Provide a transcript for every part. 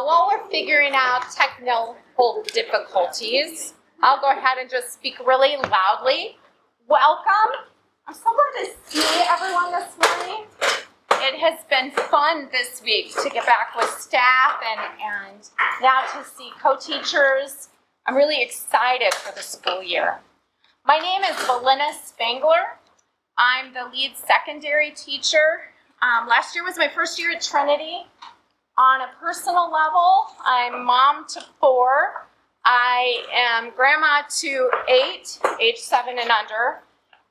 While we're figuring out technical difficulties, I'll go ahead and just speak really loudly. Welcome. I'm so glad to see everyone this morning. It has been fun this week to get back with staff and now to see co-teachers. I'm really excited for the school year. My name is Velynna Spangler. I'm the lead secondary teacher. Last year was my first year at Trinity. On a personal level, I'm mom to 4. I am grandma to 8, age 7 and under.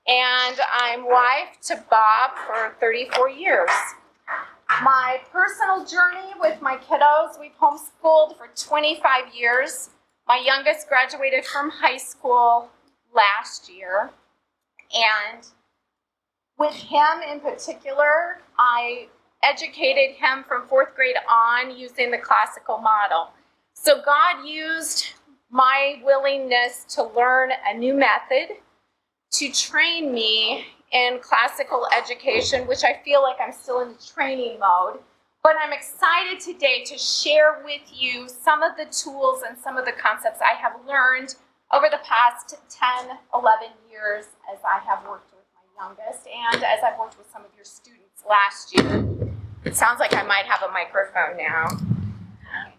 And I'm wife to Bob for 34 years. My personal journey with my kiddos, we've homeschooled for 25 years. My youngest graduated from high school last year. And with him in particular, I educated him from 4th grade on using the classical model. So God used my willingness to learn a new method to train me in classical education, which I feel like I'm still in training mode. But I'm excited today to share with you some of the tools and some of the concepts I have learned over the past 10, 11 years as I have worked with my youngest and as I've worked with some of your students last year. It sounds like I might have a microphone now.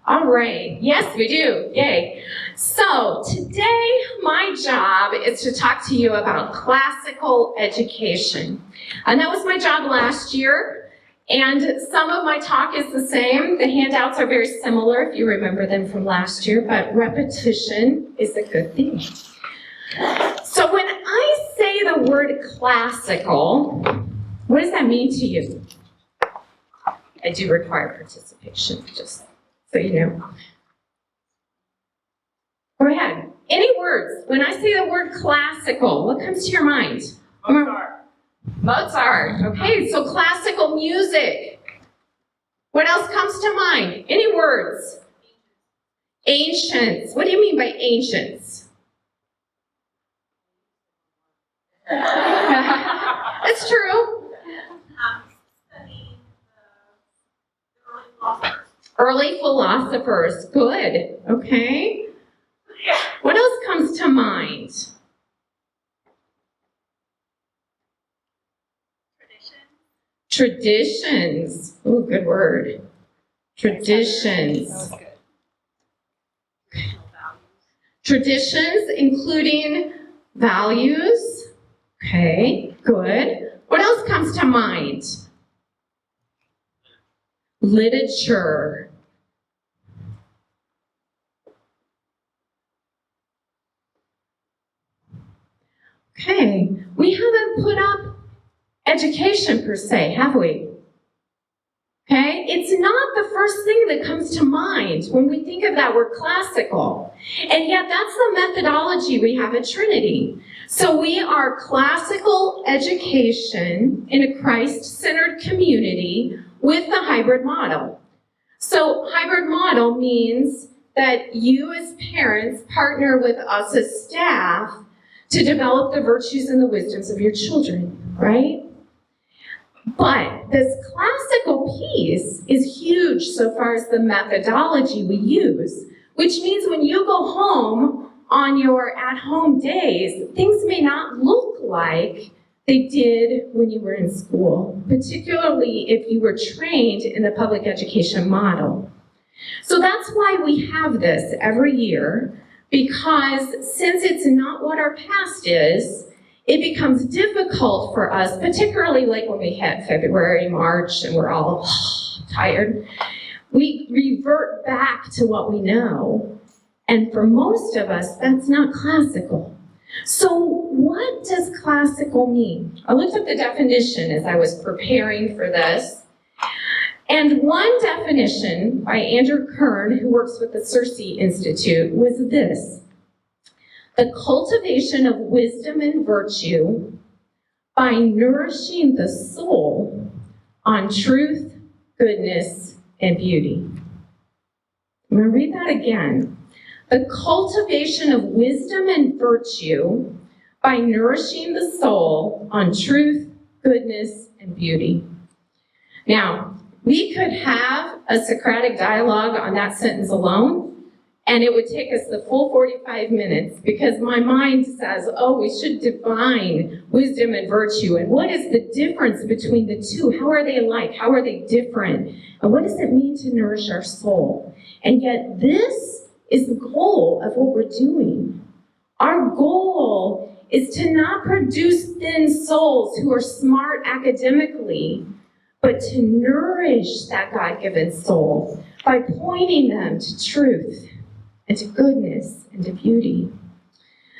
All right. Yes, we do. Yay. So today, my job is to talk to you about classical education. And that was my job last year. And some of my talk is the same. The handouts are very similar if you remember them from last year, but repetition is a good thing. So when I say the word classical, what does that mean to you? I do require participation, just so you know. Go ahead. Any words? When I say the word classical, what comes to your mind? Mozart. Mozart. Okay, so classical music. What else comes to mind? Any words? Ancients. What do you mean by ancients? It's true. Early philosophers. Good. Okay. What else comes to mind? Traditions. Oh, good word. Traditions. That was good. Traditions, including values. Okay, good. What else comes to mind? Literature. Okay, we haven't put up education per se, have we? Okay, it's not the first thing that comes to mind when we think of that word classical. And yet that's the methodology we have at Trinity. So we are classical education in a Christ-centered community with the hybrid model. So hybrid model means that you as parents partner with us as staff to develop the virtues and the wisdoms of your children, right? But this classical piece is huge so far as the methodology we use, which means when you go home on your at-home days, things may not look like they did when you were in school, particularly if you were trained in the public education model. So that's why we have this every year, because since it's not what our past is, it becomes difficult for us, particularly like when we hit February, March, and we're all tired. We revert back to what we know, and for most of us, that's not classical. So what does classical mean? I looked up the definition as I was preparing for this. And one definition by Andrew Kern, who works with the Circe Institute, was this: the cultivation of wisdom and virtue by nourishing the soul on truth, goodness, and beauty. I'm going to read that again. The cultivation of wisdom and virtue by nourishing the soul on truth, goodness, and beauty. Now, We could have a Socratic dialogue on that sentence alone, and it would take us the full 45 minutes because my mind says, oh, we should define wisdom and virtue. And what is the difference between the two? How are they alike? How are they different? And what does it mean to nourish our soul? And yet this is the goal of what we're doing. Our goal is to not produce thin souls who are smart academically, but to nourish that God-given soul by pointing them to truth and to goodness and to beauty.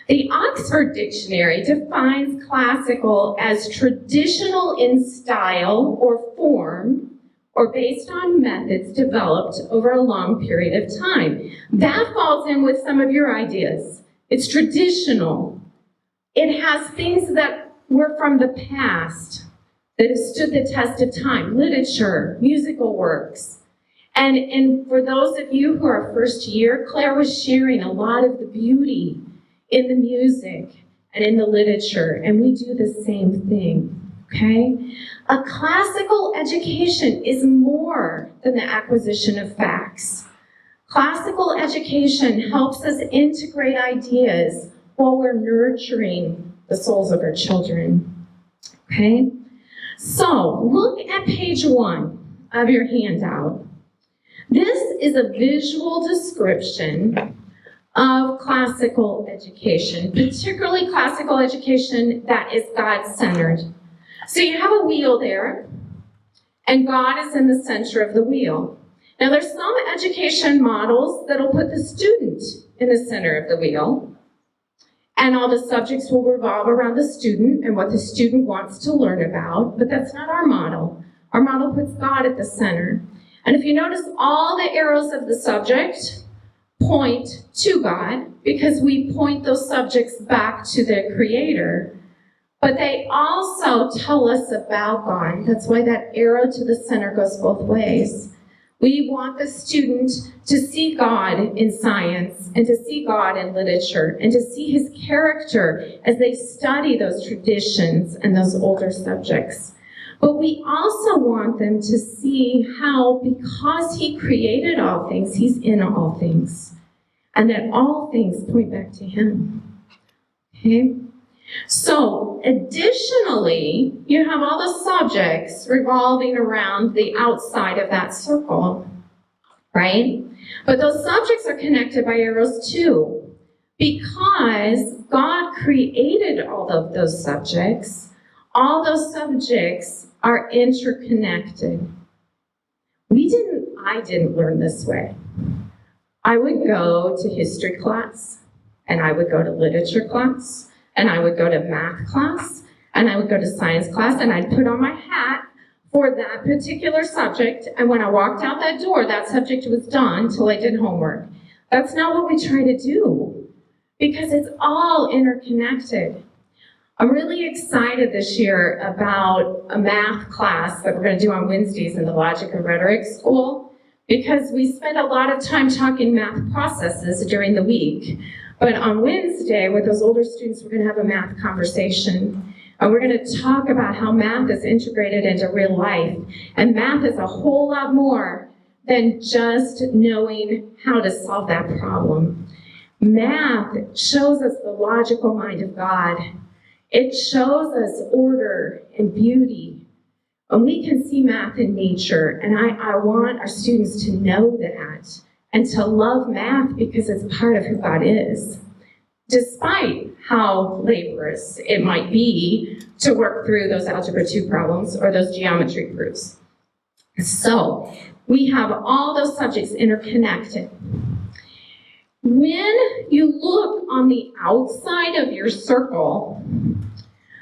The Oxford Dictionary defines classical as traditional in style or form, or based on methods developed over a long period of time. That falls in with some of your ideas. It's traditional. It has things that were from the past, that have stood the test of time, literature, musical works. And for those of you who are first year, Claire was sharing a lot of the beauty in the music and in the literature, and we do the same thing, okay? A classical education is more than the acquisition of facts. Classical education helps us integrate ideas while we're nurturing the souls of our children, okay? So, look at page 1 of your handout. This is a visual description of classical education, particularly classical education that is God-centered. So you have a wheel there, and God is in the center of the wheel. Now there's some education models that'll put the student in the center of the wheel, and all the subjects will revolve around the student and what the student wants to learn about, but that's not our model. Our model puts God at the center. And if you notice, all the arrows of the subject point to God because we point those subjects back to the Creator, but they also tell us about God. That's why that arrow to the center goes both ways. We want the student to see God in science and to see God in literature and to see His character as they study those traditions and those older subjects. But we also want them to see how, because He created all things, He's in all things, and that all things point back to Him. Okay? So, additionally, you have all the subjects revolving around the outside of that circle, right? But those subjects are connected by arrows too, because God created all of those subjects. All those subjects are interconnected. I didn't learn this way. I would go to history class, and I would go to literature class, and I would go to math class, and I would go to science class, and I'd put on my hat for that particular subject, and when I walked out that door, that subject was done till I did homework. That's not what we try to do, because it's all interconnected. I'm really excited this year about a math class that we're going to do on Wednesdays in the Logic and Rhetoric School, because we spend a lot of time talking math processes during the week. But on Wednesday, with those older students, we're going to have a math conversation. And we're going to talk about how math is integrated into real life. And math is a whole lot more than just knowing how to solve that problem. Math shows us the logical mind of God. It shows us order and beauty. And we can see math in nature, and I want our students to know that and to love math because it's part of who God is, despite how laborious it might be to work through those Algebra 2 problems or those geometry proofs. So we have all those subjects interconnected. When you look on the outside of your circle,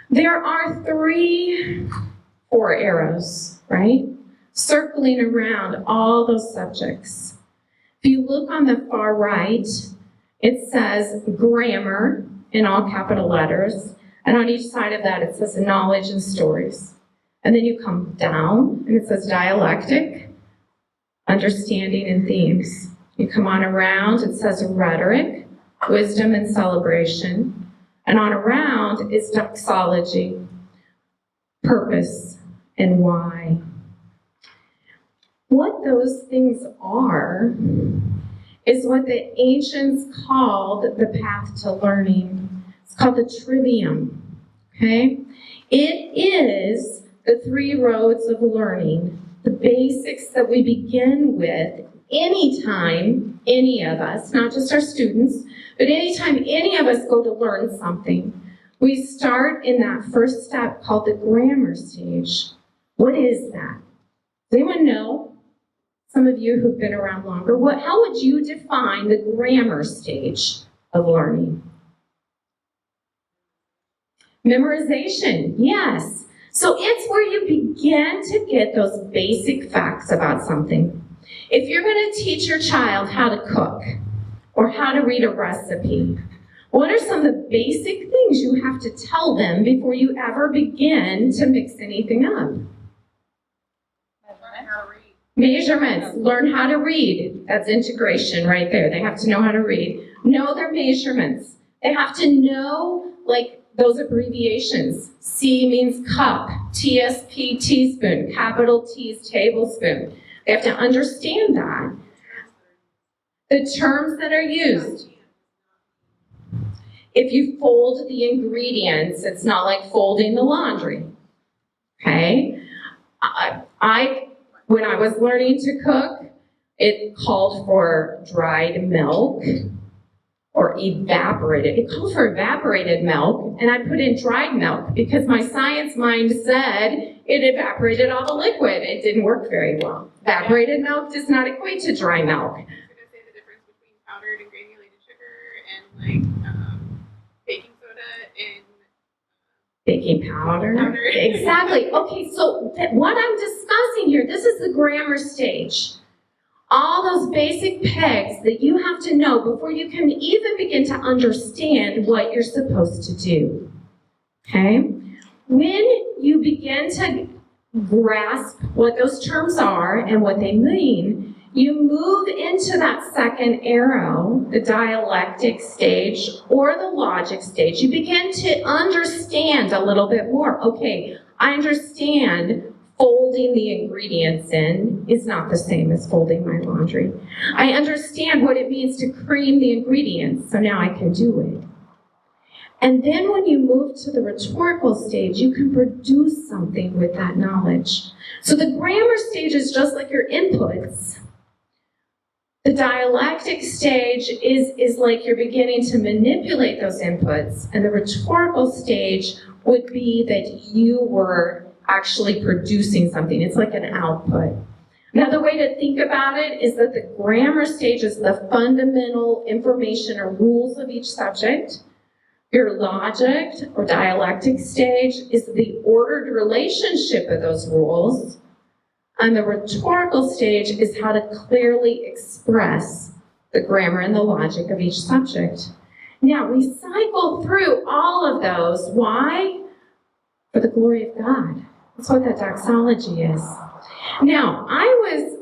there are 4 arrows, right? Circling around all those subjects. If you look on the far right, it says grammar in all capital letters, and on each side of that it says knowledge and stories. And then you come down, and it says dialectic, understanding and themes. You come on around, it says rhetoric, wisdom and celebration. And on around is doxology, purpose, and why. What those things are is what the ancients called the path to learning. It's called the trivium, okay? It is the 3 roads of learning, the basics that we begin with anytime any of us, not just our students, but anytime any of us go to learn something. We start in that first step called the grammar stage. What is that? Does anyone know? Some of you who've been around longer, how would you define the grammar stage of learning? Memorization, yes. So it's where you begin to get those basic facts about something. If you're going to teach your child how to cook or how to read a recipe, what are some of the basic things you have to tell them before you ever begin to mix anything up? Measurements. Learn how to read. That's integration right there. They have to know how to read. Know their measurements. They have to know, like, those abbreviations. C means cup. TSP, teaspoon. Capital T is tablespoon. They have to understand that. The terms that are used. If you fold the ingredients, it's not like folding the laundry. Okay? When I was learning to cook, it called for dried milk or evaporated. It called for evaporated milk, and I put in dried milk because my science mind said it evaporated all the liquid. It didn't work very well. Evaporated milk does not equate to dry milk. I was going to say the difference between powdered and granulated sugar and baking soda and baking powder. Exactly. Okay, so what I'm discussing here, this is the grammar stage. All those basic pegs that you have to know before you can even begin to understand what you're supposed to do. Okay? When you begin to grasp what those terms are and what they mean, you move into that second arrow, the dialectic stage or the logic stage. You begin to understand a little bit more. Okay, I understand folding the ingredients in is not the same as folding my laundry. I understand what it means to cream the ingredients, so now I can do it. And then when you move to the rhetorical stage, you can produce something with that knowledge. So the grammar stage is just like your inputs. The dialectic stage is like you're beginning to manipulate those inputs, and the rhetorical stage would be that you were actually producing something. It's like an output. Another way to think about it is that the grammar stage is the fundamental information or rules of each subject. Your logic or dialectic stage is the ordered relationship of those rules. And the rhetorical stage is how to clearly express the grammar and the logic of each subject. Now, we cycle through all of those. Why? For the glory of God. That's what that doxology is. Now, I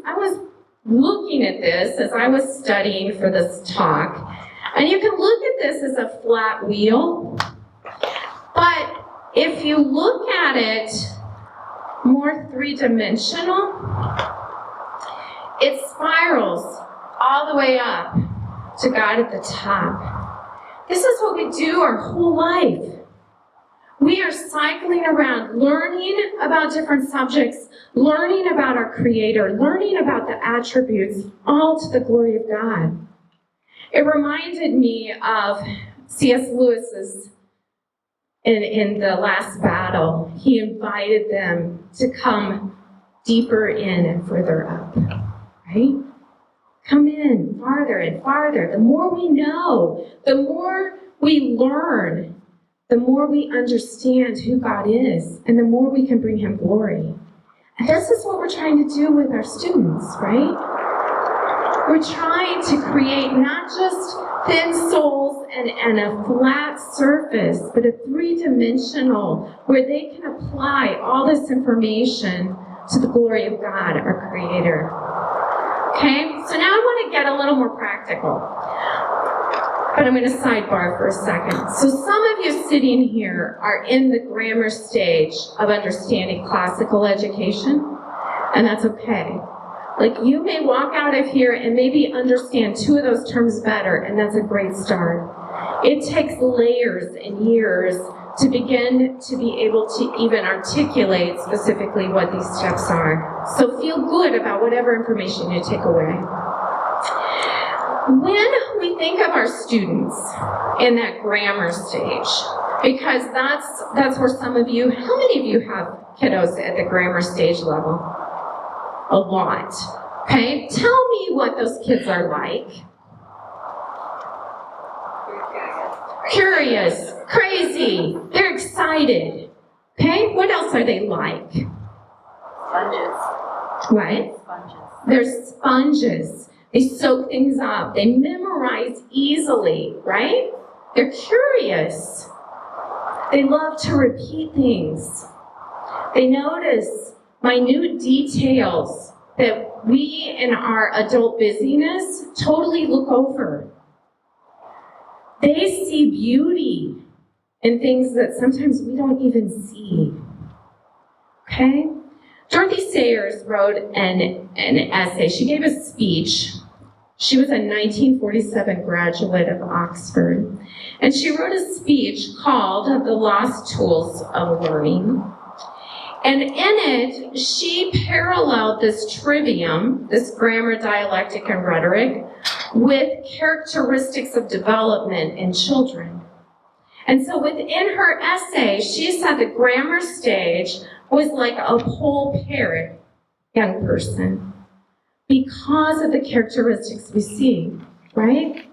was looking at this as I was studying for this talk, and you can look at this as a flat wheel, but if you look at it more three-dimensional, it spirals all the way up to God at the top. This is what we do our whole life. We are cycling around, learning about different subjects, learning about our Creator, learning about the attributes, all to the glory of God. It reminded me of C.S. Lewis's in the last battle. He invited them to come deeper in and further up, right? Come in farther and farther. The more we know, the more we learn, the more we understand who God is, and the more we can bring Him glory. And this is what we're trying to do with our students, right? We're trying to create not just thin soles and a flat surface, but a three-dimensional where they can apply all this information to the glory of God, our Creator. Okay, so now I want to get a little more practical. But I'm going to sidebar for a second. So some of you sitting here are in the grammar stage of understanding classical education, and that's okay. Like, you may walk out of here and maybe understand 2 of those terms better, and that's a great start. It takes layers and years to begin to be able to even articulate specifically what these steps are. So feel good about whatever information you take away. When we think of our students in that grammar stage, because that's where some of you, how many of you have kiddos at the grammar stage level? A lot. Okay, tell me what those kids are like. Curious, crazy, they're excited. Okay, what else are they like? Sponges. What? Sponges. They're sponges. They soak things up. They memorize easily, right? They're curious. They love to repeat things. They notice minute details that we in our adult busyness totally look over. They see beauty in things that sometimes we don't even see. Okay? Dorothy Sayers wrote an essay. She gave a speech. She was a 1947 graduate of Oxford. And she wrote a speech called The Lost Tools of Learning. And in it, she paralleled this trivium, this grammar, dialectic, and rhetoric, with characteristics of development in children. And so within her essay, she said the grammar stage was like a whole parrot young person because of the characteristics we see, right?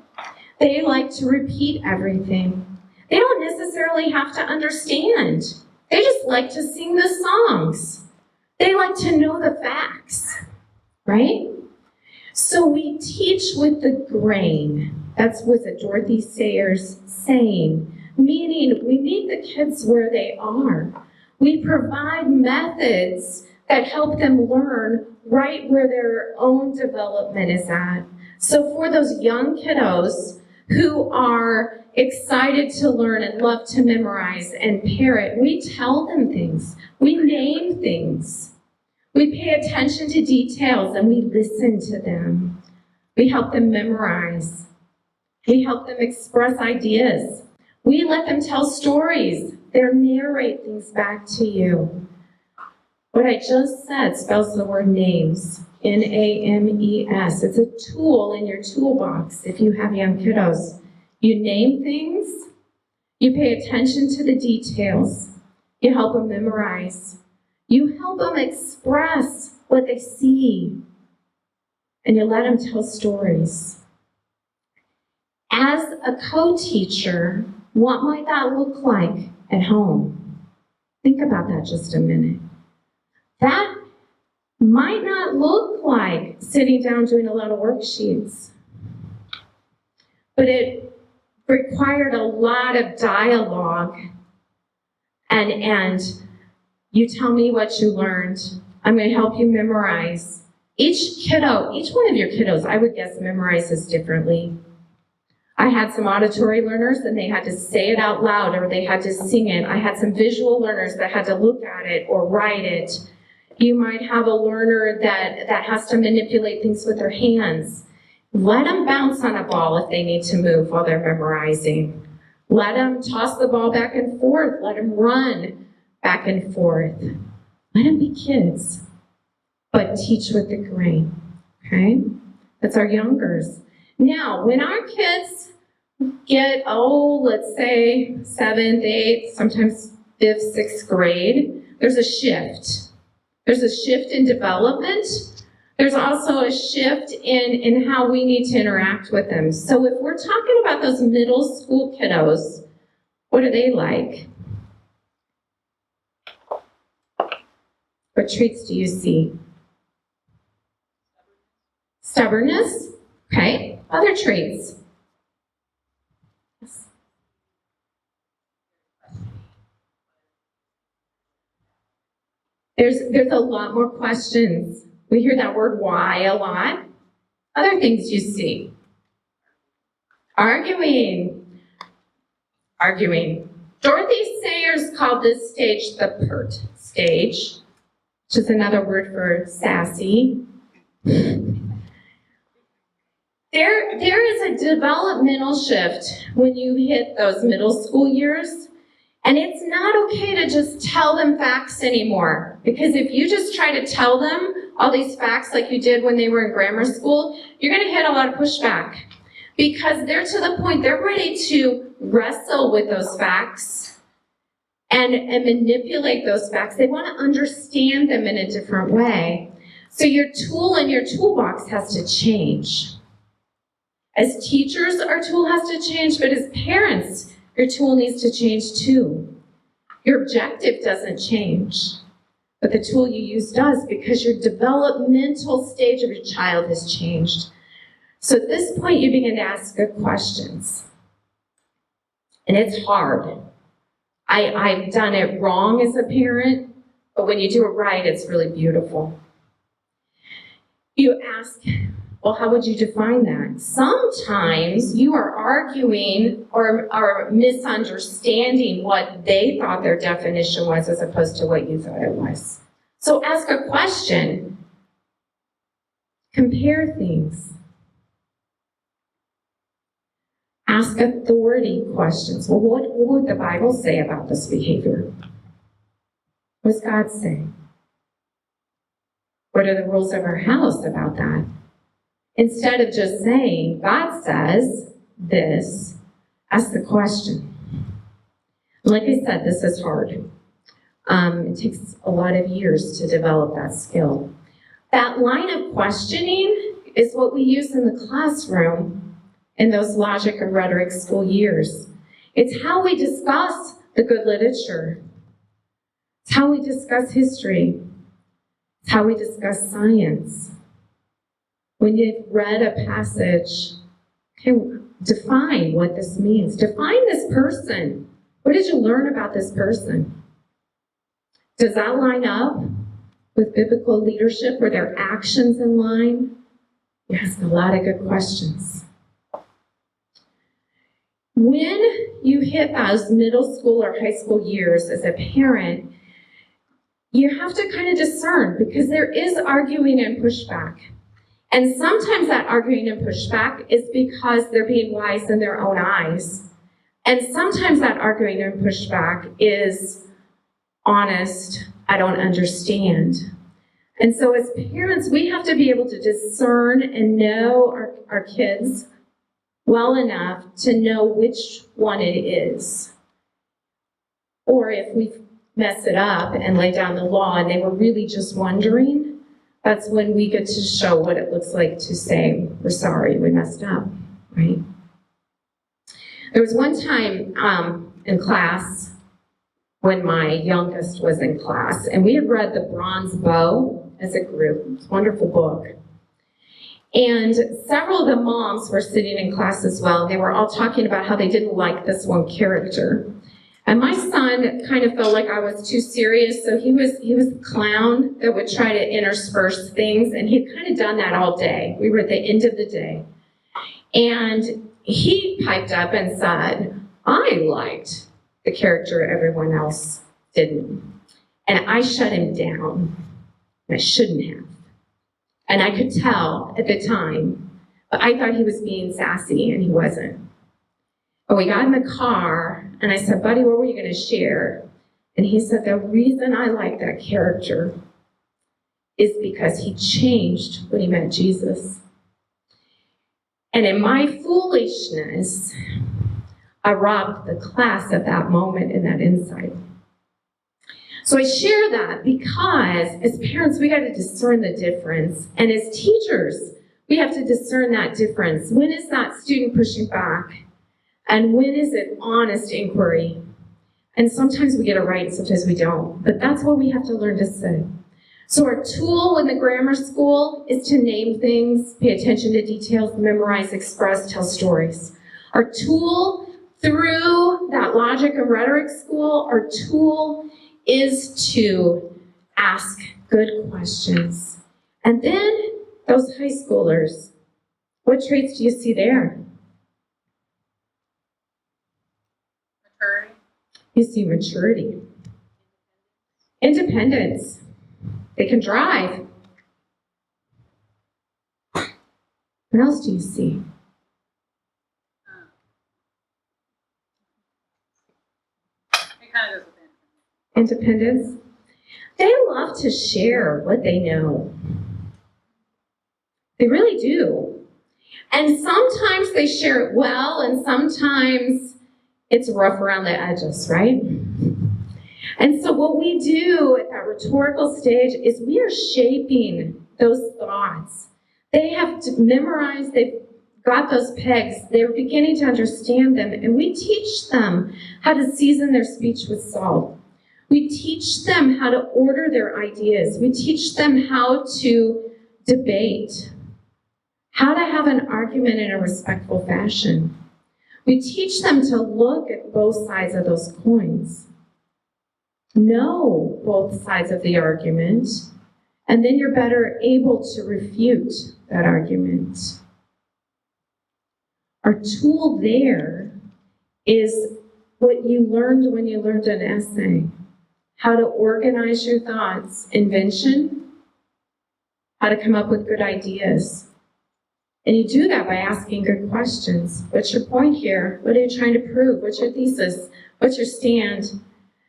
They like to repeat everything. They don't necessarily have to understand. They just like to sing the songs. They like to know the facts, right? So we teach with the grain. That was a Dorothy Sayers saying, meaning we meet the kids where they are. We provide methods that help them learn right where their own development is at. So for those young kiddos who are excited to learn and love to memorize and parrot, we tell them things. We name things. We pay attention to details and we listen to them. We help them memorize. We help them express ideas. We let them tell stories. They narrate things back to you. What I just said spells the word names. N-A-M-E-S. It's a tool in your toolbox if you have young kiddos. You name things, you pay attention to the details, you help them memorize, you help them express what they see, and you let them tell stories. As a co-teacher, what might that look like at home? Think about that just a minute. That might not look like sitting down doing a lot of worksheets, but it required a lot of dialogue and you tell me what you learned. I'm going to help you memorize. Each kiddo, each one of your kiddos, I would guess, memorizes differently. I had some auditory learners and they had to say it out loud or they had to sing it. I had some visual learners that had to look at it or write it. You might have a learner that has to manipulate things with their hands. Let them bounce on a ball if they need to move while they're memorizing. Let them toss the ball back and forth. Let them run back and forth. Let them be kids, but teach with the grain, okay? That's our youngers. Now, when our kids get, let's say 7th, 8th, sometimes 5th, 6th grade, there's a shift. There's a shift in development. There's also a shift in how we need to interact with them. So if we're talking about those middle school kiddos, what are they like? What traits do you see? Stubbornness? Okay. Other traits? There's a lot more questions. We hear that word why a lot. Other things you see. Arguing. Dorothy Sayers called this stage the Pert Stage, which is another word for sassy. There is a developmental shift when you hit those middle school years, and it's not okay to just tell them facts anymore. Because if you just try to tell them all these facts like you did when they were in grammar school, you're going to hit a lot of pushback. Because they're to the point, they're ready to wrestle with those facts and manipulate those facts. They want to understand them in a different way. So your tool in your toolbox has to change. As teachers, our tool has to change, but as parents, your tool needs to change too. Your objective doesn't change, but the tool you use does, because your developmental stage of your child has changed. So at this point, you begin to ask good questions. And it's hard. I've done it wrong as a parent, but when you do it right, it's really beautiful. You ask, well, how would you define that? Sometimes you are arguing or misunderstanding what they thought their definition was as opposed to what you thought it was. So ask a question. Compare things. Ask authority questions. Well, what would the Bible say about this behavior? What does God say? What are the rules of our house about that? Instead of just saying, God says this, ask the question. Like I said, this is hard. It takes a lot of years to develop that skill. That line of questioning is what we use in the classroom in those logic and rhetoric school years. It's how we discuss the good literature. It's how we discuss history. It's how we discuss science. When you've read a passage, okay, define what this means. Define this person. What did you learn about this person? Does that line up with biblical leadership? Were their actions in line? You ask a lot of good questions. When you hit those middle school or high school years as a parent, you have to kind of discern, because there is arguing and pushback. And sometimes that arguing and pushback is because they're being wise in their own eyes. And sometimes that arguing and pushback is honest, I don't understand. And so as parents, we have to be able to discern and know our kids well enough to know which one it is. Or if we mess it up and lay down the law and they were really just wondering, that's when we get to show what it looks like to say, we're sorry, we messed up, right? There was one time in class when my youngest was in class, and we had read The Bronze Bow as a group. It's a wonderful book. And several of the moms were sitting in class as well. They were all talking about how they didn't like this one character. And my son kind of felt like I was too serious, so he was a clown that would try to intersperse things, and he'd kind of done that all day. We were at the end of the day. And he piped up and said, I liked the character everyone else didn't. And I shut him down. And I shouldn't have. And I could tell at the time, but I thought he was being sassy, and he wasn't. But we got in the car, and I said, buddy, what were you going to share? And he said, the reason I like that character is because he changed when he met Jesus. And in my foolishness, I robbed the class at that moment and that insight. So I share that because as parents, we got to discern the difference. And as teachers, we have to discern that difference. When is that student pushing back? And when is it honest inquiry? And sometimes we get it right, and sometimes we don't. But that's what we have to learn to say. So our tool in the grammar school is to name things, pay attention to details, memorize, express, tell stories. Our tool through that logic and rhetoric school, our tool is to ask good questions. And then those high schoolers, what traits do you see there? Maturity. You see maturity. Independence. They can drive. What else do you see? It kind of goes with Independence. They love to share what they know. They really do. And sometimes they share it well, and sometimes it's rough around the edges, right? And so what we do at that rhetorical stage is we are shaping those thoughts. They have memorized, they've got those pegs, they're beginning to understand them, and we teach them how to season their speech with salt. We teach them how to order their ideas. We teach them how to debate, how to have an argument in a respectful fashion. We teach them to look at both sides of those coins, know both sides of the argument, and then you're better able to refute that argument. Our tool there is what you learned when you learned an essay. How to organize your thoughts, invention, how to come up with good ideas. And you do that by asking good questions. What's your point here? What are you trying to prove? What's your thesis? What's your stand?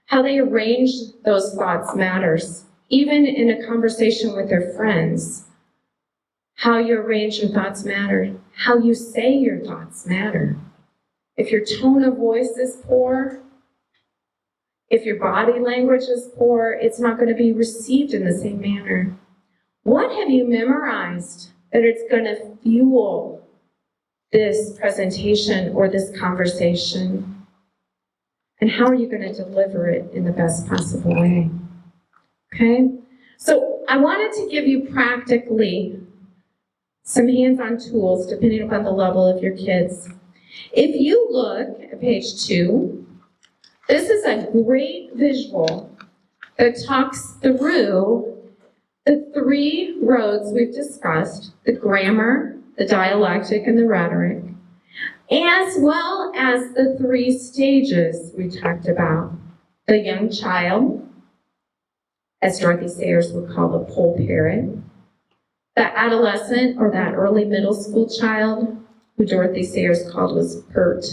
How they arrange those thoughts matters. Even in a conversation with their friends, how you arrange your thoughts matter. How you say your thoughts matter. If your tone of voice is poor, if your body language is poor, it's not going to be received in the same manner. What have you memorized that it's going to fuel this presentation or this conversation? And how are you going to deliver it in the best possible way? Okay? So I wanted to give you practically some hands-on tools depending upon the level of your kids. If you look at page 2, this is a great visual that talks through the 3 roads we've discussed, the grammar, the dialectic, and the rhetoric, as well as the 3 stages we talked about. The young child, as Dorothy Sayers would call the poll parrot, the adolescent or that early middle school child, who Dorothy Sayers called was Pert,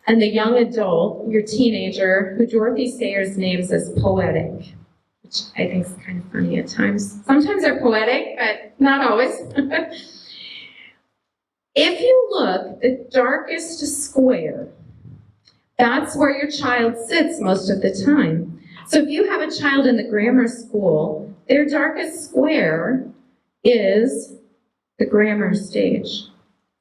and the young adult, your teenager, who Dorothy Sayers names as poetic, which I think is kind of funny at times. Sometimes they're poetic, but not always. If you look, the darkest square, that's where your child sits most of the time. So if you have a child in the grammar school, their darkest square is the grammar stage.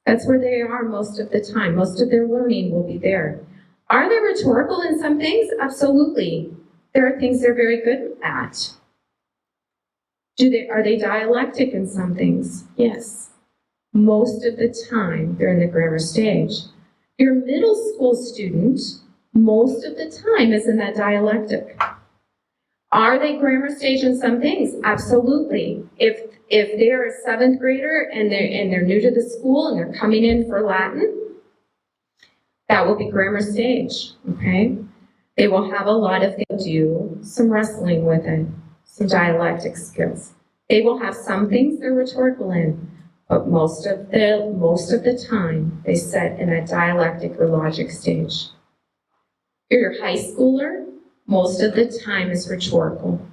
That's where they are most of the time. Most of their learning will be there. Are they rhetorical in some things? Absolutely. There are things they're very good at. Are they dialectic in some things? Yes. Most of the time, they're in the grammar stage. Your middle school student, most of the time, is in that dialectic. Are they grammar stage in some things? Absolutely. If they're a 7th grader and they're new to the school and they're coming in for Latin, that will be grammar stage, okay? They will have a lot of things to do, some wrestling with it, some dialectic skills. They will have some things they're rhetorical in, but most of the time they sit in a dialectic or logic stage. You're your high schooler, most of the time is rhetorical.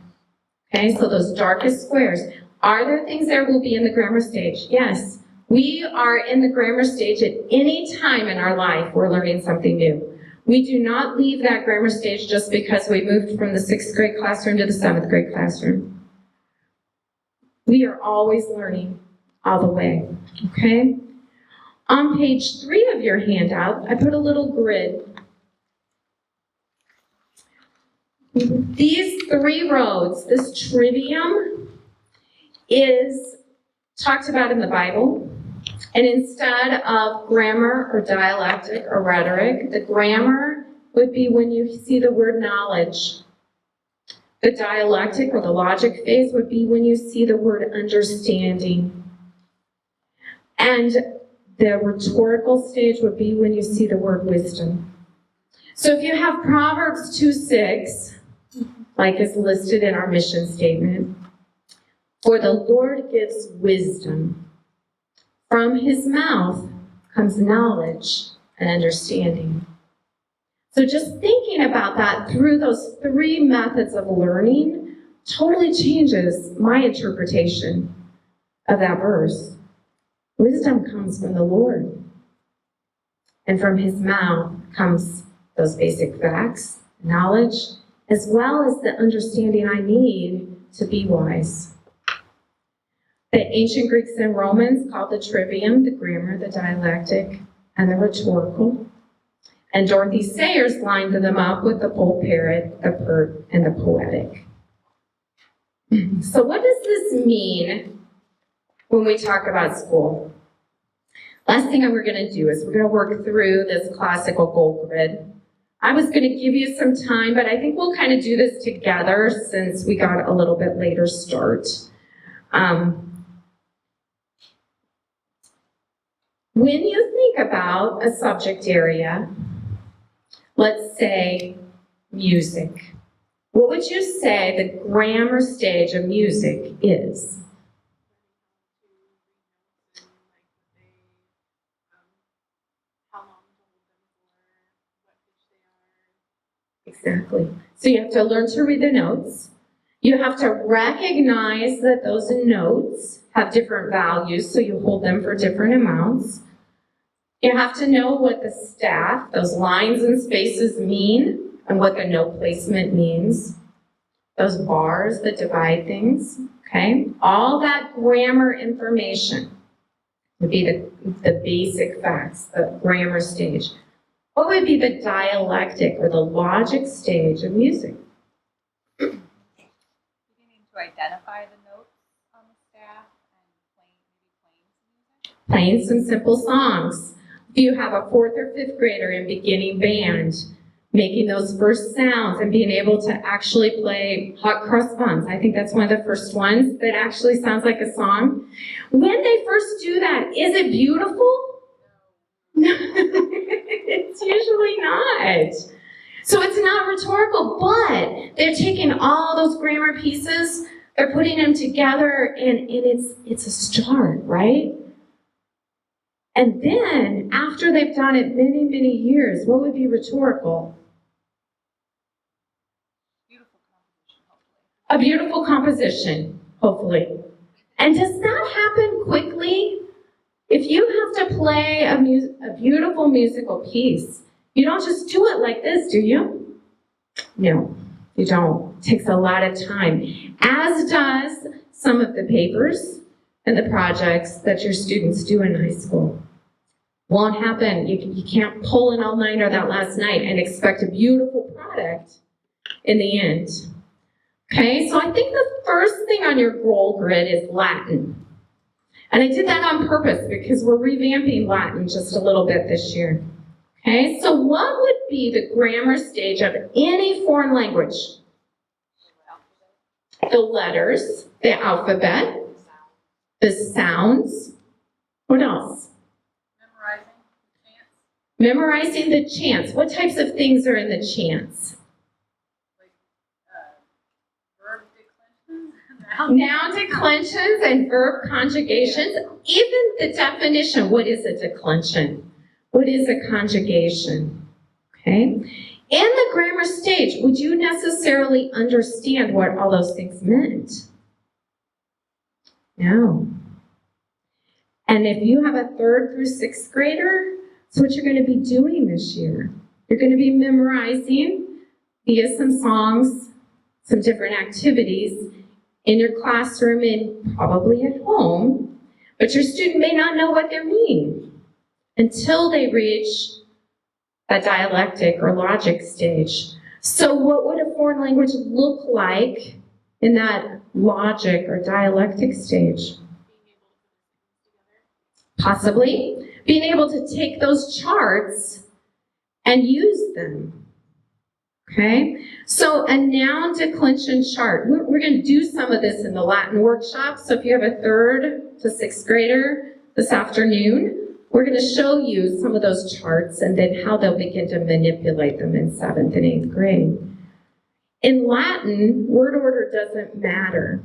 Okay, so those darkest squares. Are there things there will be in the grammar stage? Yes. We are in the grammar stage at any time in our life we're learning something new. We do not leave that grammar stage just because we moved from the 6th grade classroom to the 7th grade classroom. We are always learning all the way, okay? On page 3 of your handout, I put a little grid. These 3 roads, this trivium, is talked about in the Bible. And instead of grammar or dialectic or rhetoric, the grammar would be when you see the word knowledge. The dialectic or the logic phase would be when you see the word understanding. And the rhetorical stage would be when you see the word wisdom. So if you have Proverbs 2:6, like is listed in our mission statement, for the Lord gives wisdom. From his mouth comes knowledge and understanding. So just thinking about that through those three methods of learning totally changes my interpretation of that verse. Wisdom comes from the Lord. And from his mouth comes those basic facts, knowledge, as well as the understanding I need to be wise. The ancient Greeks and Romans called the trivium, the grammar, the dialectic, and the rhetorical. And Dorothy Sayers lined them up with the bull parrot, the pert, and the poetic. So what does this mean when we talk about school? Last thing we're going to do is we're going to work through this classical goal grid. I was going to give you some time, but I think we'll kind of do this together since we got a little bit later start. When you think about a subject area, let's say music, what would you say the grammar stage of music is? Exactly. So you have to learn to read the notes. You have to recognize that those notes have different values, so you hold them for different amounts. You have to know what the staff, those lines and spaces mean, and what the note placement means. Those bars that divide things, okay? All that grammar information would be the basic facts, the grammar stage. What would be the dialectic or the logic stage of music? Beginning to identify the notes on the staff and Playing some simple songs. If you have a 4th or 5th grader in beginning band, making those first sounds and being able to actually play hot cross buns. I think that's one of the first ones that actually sounds like a song. When they first do that, is it beautiful? No, it's usually not. So it's not rhetorical, but they're taking all those grammar pieces, they're putting them together, and it's a start, right? And then, after they've done it many, many years, what would be rhetorical? A beautiful composition, hopefully. And does that happen quickly? If you have to play a beautiful musical piece, you don't just do it like this, do you? No, you don't. It takes a lot of time, as does some of the papers and the projects that your students do in high school. Won't happen. You can't pull an all-nighter that last night and expect a beautiful product in the end. Okay, so I think the first thing on your goal grid is Latin. And I did that on purpose because we're revamping Latin just a little bit this year. Okay, so what would be the grammar stage of any foreign language? The letters, the alphabet, the sounds. What else? Memorizing the chants. What types of things are in the chants? verb declensions. Noun declensions and verb conjugations. Even the definition, what is a declension? What is a conjugation? Okay? In the grammar stage, would you necessarily understand what all those things meant? No. And if you have a 3rd through 6th grader, that's what you're going to be doing this year. You're going to be memorizing via some songs, some different activities in your classroom and probably at home, but your student may not know what they mean until they reach that dialectic or logic stage. So what would a foreign language look like in that logic or dialectic stage? Possibly being able to take those charts and use them. Okay? So a noun declension chart. We're going to do some of this in the Latin workshop. So if you have a 3rd to 6th grader this afternoon, we're going to show you some of those charts and then how they'll begin to manipulate them in 7th and 8th grade. In Latin, word order doesn't matter.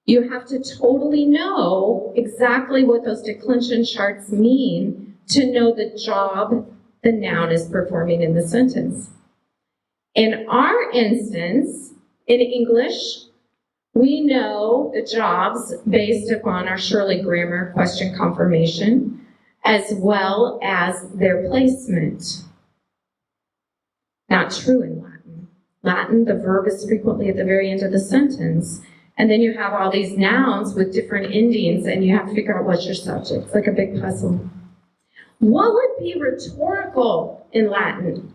You have to totally know exactly what those declension charts mean to know the job the noun is performing in the sentence. In our instance, in English, we know the jobs based upon our Shirley grammar question confirmation, as well as their placement. Not true in Latin. Latin, the verb is frequently at the very end of the sentence, and then you have all these nouns with different endings, and you have to figure out what's your subject. It's like a big puzzle. What would be rhetorical in Latin?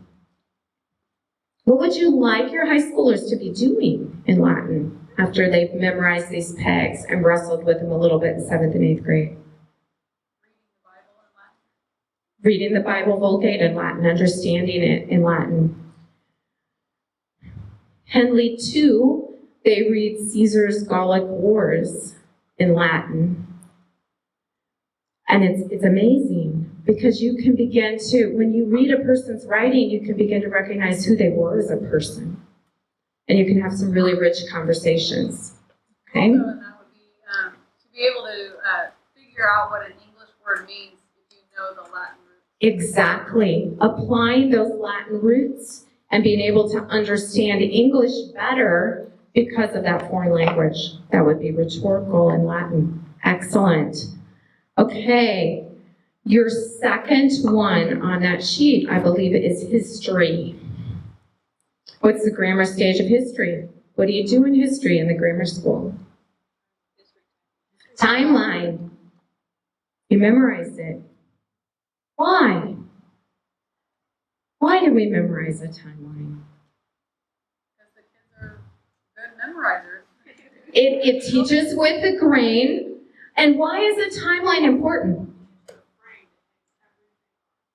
What would you like your high schoolers to be doing in Latin after they've memorized these pegs and wrestled with them a little bit in 7th and 8th grade? Reading the Bible Vulgate in Latin, understanding it in Latin. Henley, too, they read Caesar's Gallic Wars in Latin. And it's amazing because you can begin to, when you read a person's writing, you can begin to recognize who they were as a person. And you can have some really rich conversations. Okay? Also, and that would be to be able to figure out what an English word means if you know the Latin root. Exactly. Applying those Latin roots and being able to understand English better because of that foreign language. That would be rhetorical in Latin. Excellent. Okay. Your second one on that sheet, I believe, is history. What's the grammar stage of history? What do you do in history in the grammar school? Timeline. You memorize it. Why? Why do we memorize a timeline? Because the kids are good memorizers. It teaches with the grain. And why is a timeline important?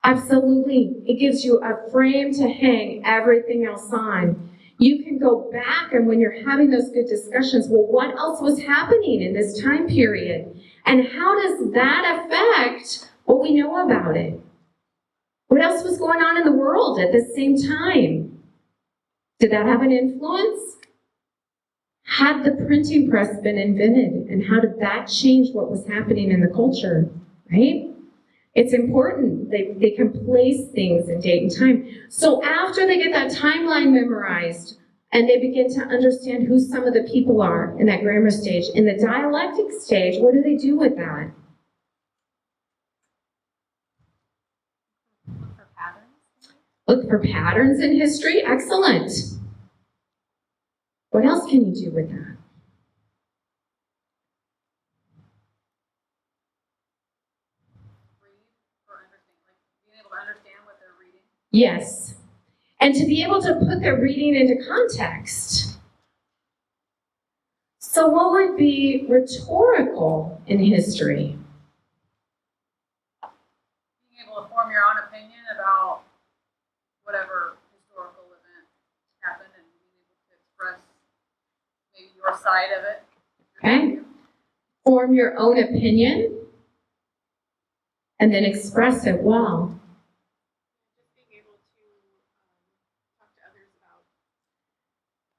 Absolutely. It gives you a frame to hang everything else on. You can go back, and when you're having those good discussions, well, what else was happening in this time period? And how does that affect what we know about it? What else was going on in the world at the same time? Did that have an influence? Had the printing press been invented, and how did that change what was happening in the culture, right? It's important. They can place things in date and time. So after they get that timeline memorized, and they begin to understand who some of the people are in that grammar stage, in the dialectic stage, what do they do with that? Look for patterns. Look for patterns in history. Excellent. What else can you do with that? Read or understand, like being able to understand what they're reading. Yes. And to be able to put their reading into context. So what would be rhetorical in history? Being able to form your own opinion about whatever historical event happened and being able to express maybe your side of it. Okay. Form your own opinion and then express it well. Just being able to talk to others about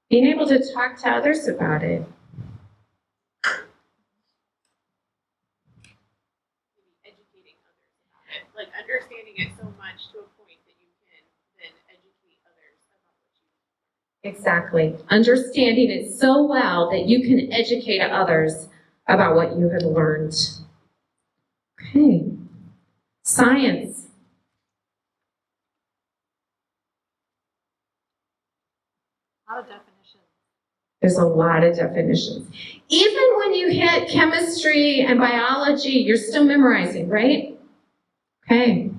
Being able to talk to others about it. maybe educating others about it, like understanding it so much to a point that you can then educate others about what you. Exactly. Understanding it so well that you can educate others about what you have learned. Okay. Science. A lot of definitions. There's a lot of definitions. Even when you hit chemistry and biology, you're still memorizing, right? Okay.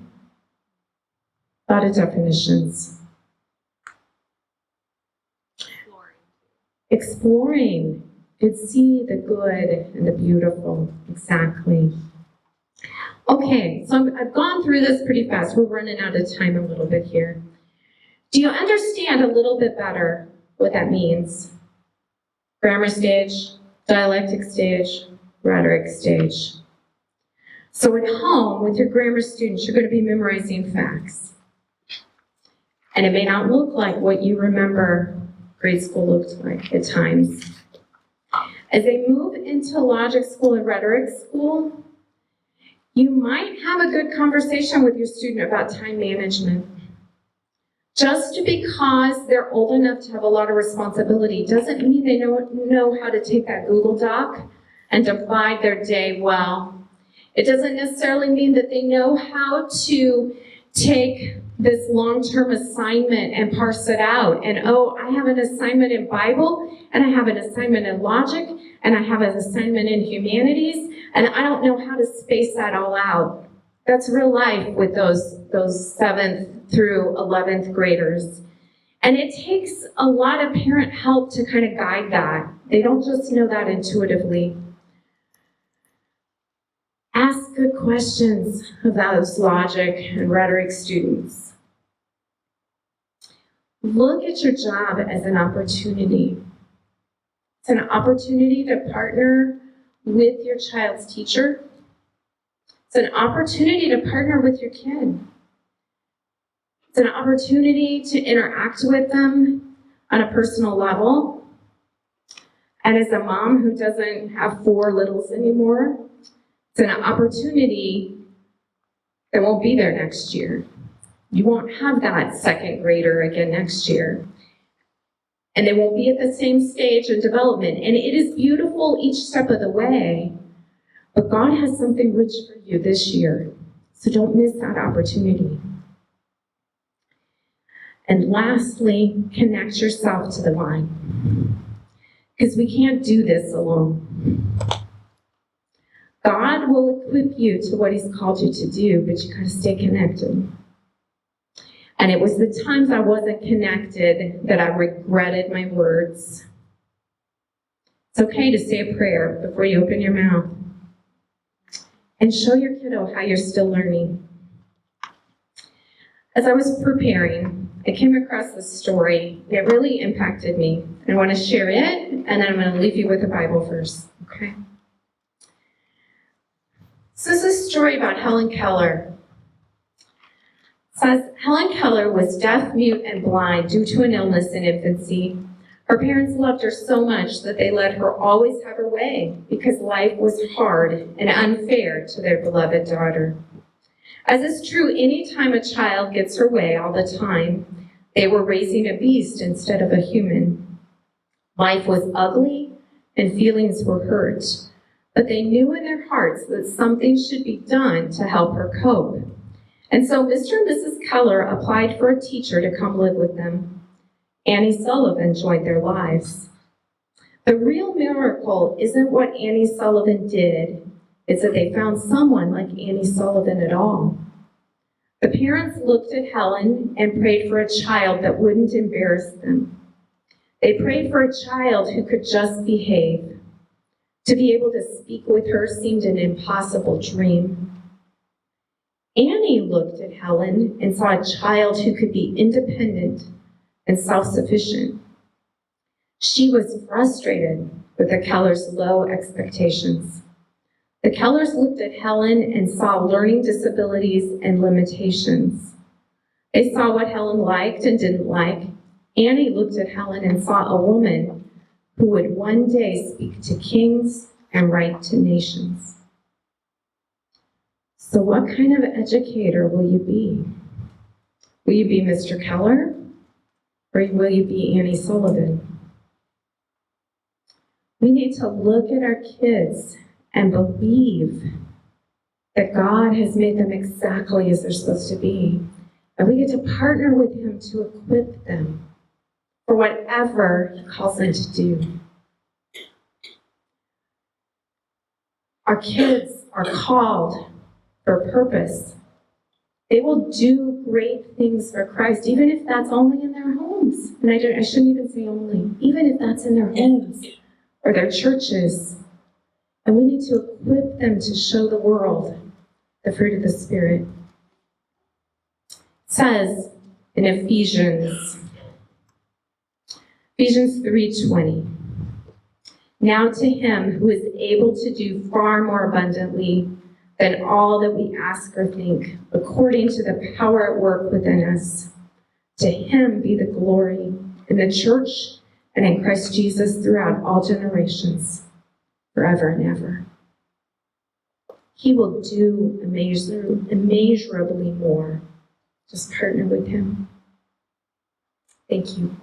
A lot of definitions. Exploring. To see the good and the beautiful. Exactly. Okay, so I've gone through this pretty fast. We're running out of time a little bit here. Do you understand a little bit better what that means? Grammar stage, dialectic stage, rhetoric stage. So at home, with your grammar students, you're going to be memorizing facts. And it may not look like what you remember grade school looked like at times. As they move into logic school and rhetoric school, you might have a good conversation with your student about time management. Just because they're old enough to have a lot of responsibility doesn't mean they know how to take that Google Doc and divide their day well. It doesn't necessarily mean that they know how to take this long-term assignment and parse it out. And I have an assignment in Bible, and I have an assignment in logic, and I have an assignment in humanities, and I don't know how to space that all out. That's real life with those 7th through 11th graders. And it takes a lot of parent help to kind of guide that. They don't just know that intuitively. Ask good questions of those logic and rhetoric students. Look at your job as an opportunity. It's an opportunity to partner with your child's teacher. It's an opportunity to partner with your kid. It's an opportunity to interact with them on a personal level. And as a mom who doesn't have 4 littles anymore, it's an opportunity that won't be there next year. You won't have that 2nd grader again next year. And they won't be at the same stage of development. And it is beautiful each step of the way. But God has something rich for you this year. So don't miss that opportunity. And lastly, connect yourself to the vine. Because we can't do this alone. God will equip you to what He's called you to do, but you gotta stay connected. And it was the times I wasn't connected that I regretted my words. It's okay to say a prayer before you open your mouth. And show your kiddo how you're still learning. As I was preparing, I came across this story. It really impacted me. I want to share it, and then I'm going to leave you with a Bible verse, okay? So this is a story about Helen Keller. It says, Helen Keller was deaf, mute, and blind due to an illness in infancy. Her parents loved her so much that they let her always have her way because life was hard and unfair to their beloved daughter. As is true any time a child gets her way all the time, they were raising a beast instead of a human. Life was ugly and feelings were hurt, but they knew in their hearts that something should be done to help her cope. And so Mr. and Mrs. Keller applied for a teacher to come live with them. Annie Sullivan joined their lives. The real miracle isn't what Annie Sullivan did, it's that they found someone like Annie Sullivan at all. The parents looked at Helen and prayed for a child that wouldn't embarrass them. They prayed for a child who could just behave. To be able to speak with her seemed an impossible dream. Annie looked at Helen and saw a child who could be independent and self-sufficient. She was frustrated with the Kellers' low expectations. The Kellers looked at Helen and saw learning disabilities and limitations. They saw what Helen liked and didn't like. Annie looked at Helen and saw a woman who would one day speak to kings and write to nations. So what kind of educator will you be? Will you be Mr. Keller, or will you be Annie Sullivan? We need to look at our kids and believe that God has made them exactly as they're supposed to be. And we get to partner with Him to equip them for whatever He calls them to do. Our kids are called for a purpose. They will do great things for Christ, even if that's only in their homes. And I shouldn't even say only, even if that's in their homes or their churches. And we need to equip them to show the world the fruit of the Spirit. It says in Ephesians 3:20, now to Him who is able to do far more abundantly than all that we ask or think, according to the power at work within us. To Him be the glory in the church and in Christ Jesus throughout all generations, forever and ever. He will do immeasurably more. Just partner with him. Thank you.